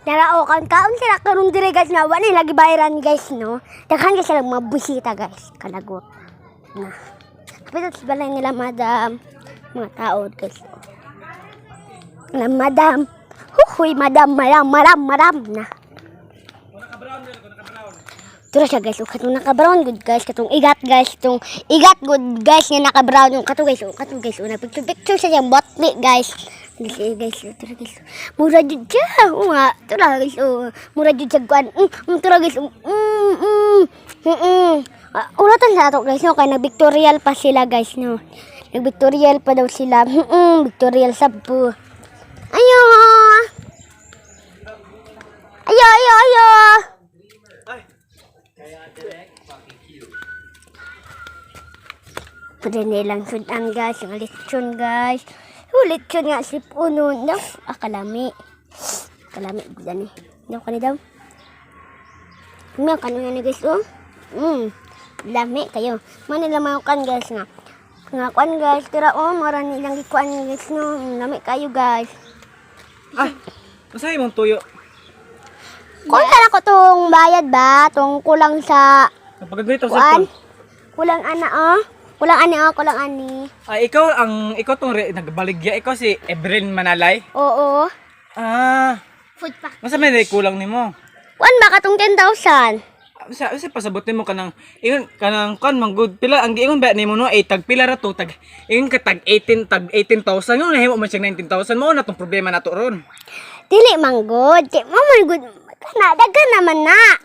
Tara o kaon sila karong dire guys nga wala lagi bayaran guys no. Daghan guys sila mga bisita guys kalagot. Na. Kapit sa balay nila madam mga tao guys. Na madam. Huhuy madam maram na. Tura siya guys, katong naka-brown good guys, katong igat guys, itong igat good guys nga naka-brown yung katong guys, una picture siya yung botli guys. Guys, tura guys. Mura jud siya. Tura guys, mura jud siya kuan. Tura guys. Ulatan sa ato guys, no, kay nag-victorial pa sila guys, no. Nag-victorial pa daw sila. Victorial sab po. Ayo. Pwede nilang sudan guys, yung lechon guys. Lechon nga si Puno. Kalami. Kalami gani. Daw kani daw. Mga kanina ni guys oh. Lami kayo. Mana lamang kan guys nga. Nga kuan guys, tira mara nilang gikuan guys no. Lami kayo guys. Masay mong tuyo. Kung tara ko tong bayad ba, tong kulang sa Pagkagrito sa kuan. Kulang ana Kulang ani. Ikaw tong nagbaligya. Ikaw si Evelyn Manalay. Oo. Food pack. Masa may kulang nimo? Kuan ba katong 10,000? Sa pasabutin mo kanang kan manggod pila ang giingon ba nimo no tag pila ra to tag ingon ka tag 18,000 no nahimo man siya 19,000 mo na tong problema nato ron. Dili manggod. Di mo manggod. Kana dagan naman na.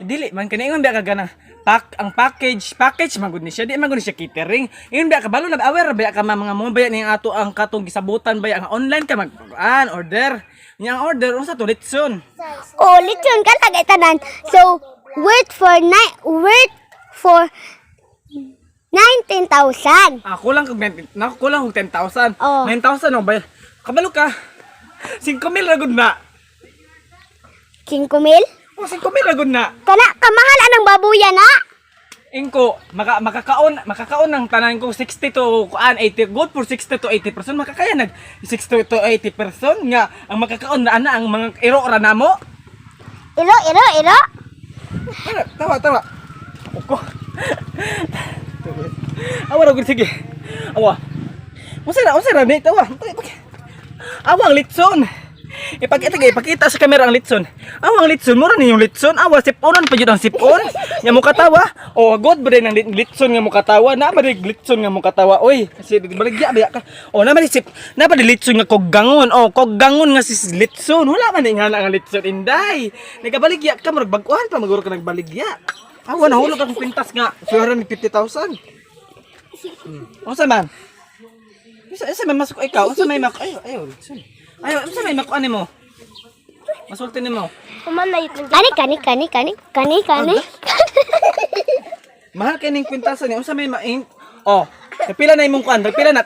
Dili man kani ingon ba ka gana ang package magud ni siya di magud ni siya catering ingon ba ka balo na aware ba ka mga mobile ni ato ang katong gisabutan ba ang online ka order nya ang order unsa to litson Litson ka tagay tanan. So worth for 19,000. kulang kog 10,000 Oh. 9,000 no ba kabalo ka 5,000 ra gud na 5,000? 5,000 ra gud na Kana kamahal anang babuya na. Inko, makakaon ng tanan ko 60 to 80, good for 60 to 80%, makakaya nag 60 to 80% nga ang makakaon na ana ang mga iro ra namo. Iro. Tawa. Uko. Awa ra gud sige. Awa. Unsa ra ni tawa. Awang litson. Ipakita sa camera ang litson. Ang litson mura ni yung litson. Siponon pa jud ang sipon. Nya mo katawa. God ba din ang litson nga mo katawa. Na ba din litson nga mo katawa. Oy, kasi baligya ba ka. Na ba di litson nga koggangon. Koggangon nga si litson. Wala man nga ang litson inday. Nagabaligya ka murag baguhan pa maguro ka nagbaligya. Nahulog akong pintas nga. Suwaran ni 50,000. Unsa man? Unsa man masuk ikaw? Unsa may mak ayo litson. Unsa may makuan nimo? Masulti nimo. Kani. Mahal kay ning kwintasan ni unsa may tagpila na imong kuan, tagpila na.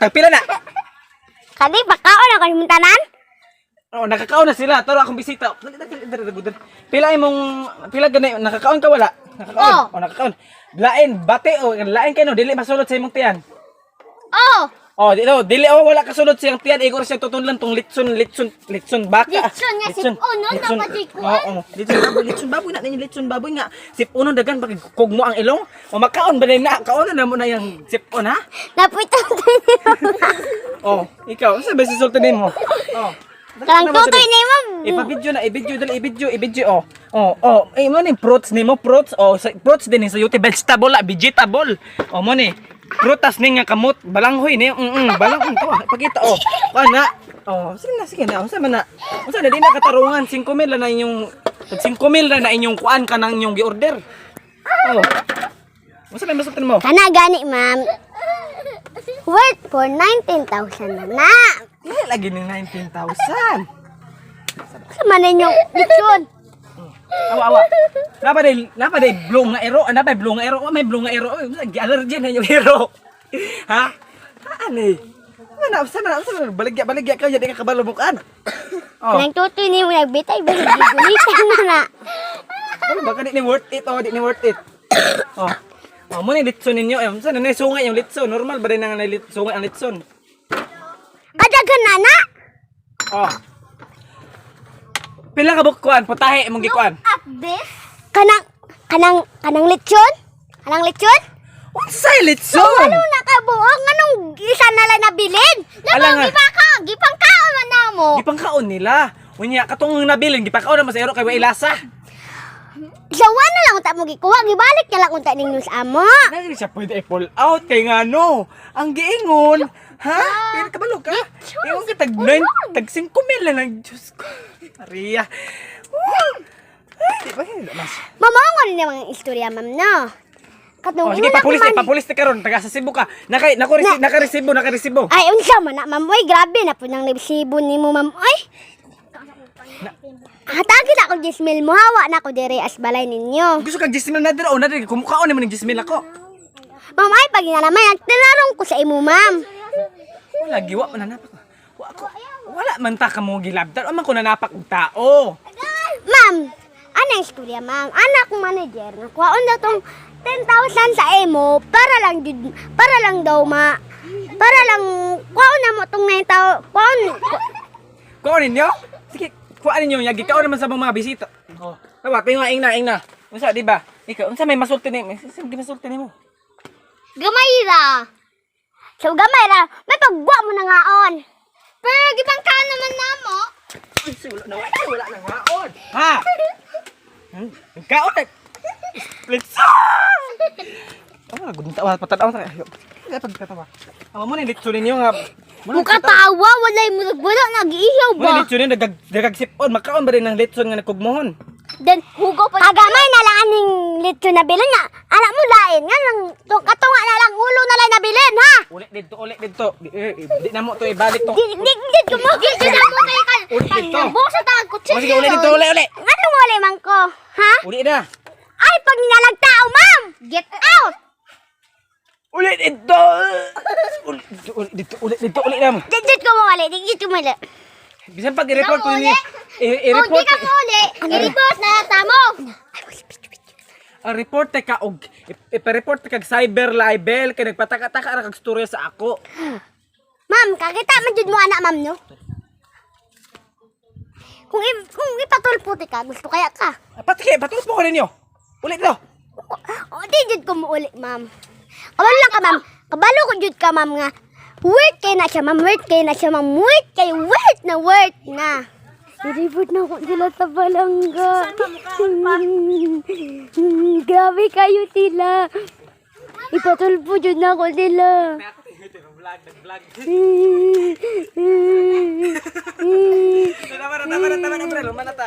Kani pakaon ako imong tanan? Nakakaon na sila. Tara akong bisita. Pila ganay nakakaon ka wala? Nakakaon. Nakakaon. Lain bate lain kay no dili masulod sa imong tiyan. Dili wala kasulod siyang tiyan igor siya tutunlan tong litson baka. Litson nga sipon no napajikuan. Litson baboy na ninyo litson baboy nga siponon dagan pag kugmo ang ilong. Makaon ba na kaon na mo na yang sipon ha? Napitong Ikaw unsa ba sisulti nimo? Karang tutoy nimo. I-video. Mo ni fruits nimo fruits fruits din sa YouTube vegetable vegetable. Mo ni prutas ni nga kamot balanghoy ni balang to pakita kana sige na unsa man na unsa na di na katarungan 5,000 na inyong 5,000 na inyong kuan kanang inyong gi-order unsa may masultan mo Kana gani ma'am worth for 19,000 na. lagi ning 19,000 Sa man ninyong litson. awa napa day blong nga ero may blong nga ero allergy na yung ero ha ani sa baligya ka jadi ka kabalo bukan Karang tutoy nimo nagbitay ba gigulitan na. baka di ni worth it mo ni litson ninyo unsa na sungay yung litson normal ba din nang sungay ang litson Kadagan na na. Pila ka bukuan, putahe imong gikuan. At this? Kanang lechon? Kanang lechon? Unsay litson? Ano nakabuang? Anong isa na lang nabilin? Ala nga. Gipangkaon man na mo. Gipangkaon nila. Unya katong nabilin gipangkaon na masayro kay wa ilasa. Sawa na lang unta mo gikuha. Gibalik na lang unta ninyo sa amo. Nagri siya pwede i-pull out kay ngano. Ang giingon. Ha? Pero kabalo ka. Ingon ka tag 9, tag 5 mil na lang. Diyos ko. Maria. Ay, di ba yun? Mas. Mamangon ni mga istorya, ma'am, no? Katong Oh, sige, una papulis, kuman- papulis na karon. Taga sa Cebu ka. Nakaresibo. Ay, unsa man na, ma'am. Oy, grabe na po nang resibo ni mo, ma'am. Oy. Hatagi na ako 10,000 mo. Hawa na ako dire as balay ninyo. Gusto kag gismil na dira o na dira kumukhaon naman ng gismil ako. Ma'am, ay, pag inalamay, tinarong ko sa imo, ma'am. Wala giwa man nanapak. Wala man ta ka mo gilabdan. O man ko nanapak og tao. Ma'am, ano yung istorya, ma'am? Anak kong manager, nakuhaon na tong 10,000 sa emo para lang kuhaon na mo tong 9,000. Kuha ninyo? Sige, kuha ninyo. Yagi ka naman sa mga bisita. Oh. Tawa, ing na. Unsa, di ba? Ikaw, unsa may masulti ni mo? Sige, masulti ni mo. Gamay ra. So, gamay ra. May pagbuwa mo na ngaon. Pero, gibang ka naman na mo. Ay, wala na ngaon. Ha? Kaon na. Litson! Ah, gudong tawa, patanaw sa kayo. Kaya pagkatawa. Ama mo na yung litson ninyo nga. Mukatawa, walay mo nagbula, nag-iihaw Mo na litson ninyo, dagagsipon. Makaon ba rin ng litson nga nagkugmohon? Then, hugo pa. Kagamay na lang aning lito na bilin nga. Anak mo lain nga, katunga na lang, ulo na lang nabilin, ha? Ulit dito. Di na mo to ibalik to. Di ko mo. Di na mo tayo kan. Ulit dito. Busa tawag ko. O, sige, ulit dito, ulit. Anong wala man ko, ha? Ulit na. Ay, pag ninalagtao, ma'am! Get out! Ulit dito. Ulit na mo. Digit ko mo wala, digit ko mo wala. Bisan pag i-report ko ninyo. Kung I-report di ka mo uli, i-report na tamo. ang report ka og ipa-report kag cyber libel kay nagpataka-taka ra kag storya sa ako. Ma'am, kakita man jud mo anak, ma'am, no? Kung ipatulputi ka, gusto kaya ka. Patulog po ko ninyo. Ulit daw. O, di jud ko mo uli, ma'am. Kabalo lang ka, ma'am. Kabalo ko jud ka, ma'am, nga. Worth kay na siya, ma'am. Worth kay na siya, ma'am. Worth kay worth na. I-report na ako sila sa balangga. Grabe kayo sila. Ipatulpo jud na ako sila. Tama na, lumanata.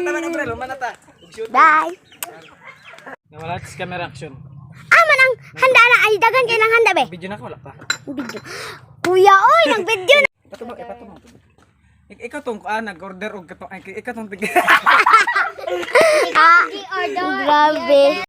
Tama na, lumanata. Bye. Nawala sa camera action. Manang handa na. Ay, dagan kayo ng handa, be. Video na ko, wala pa. Video. Kuya, oy, nag-video na. Patubag. Ikaw tong nag-order og ikaw tong Grabe.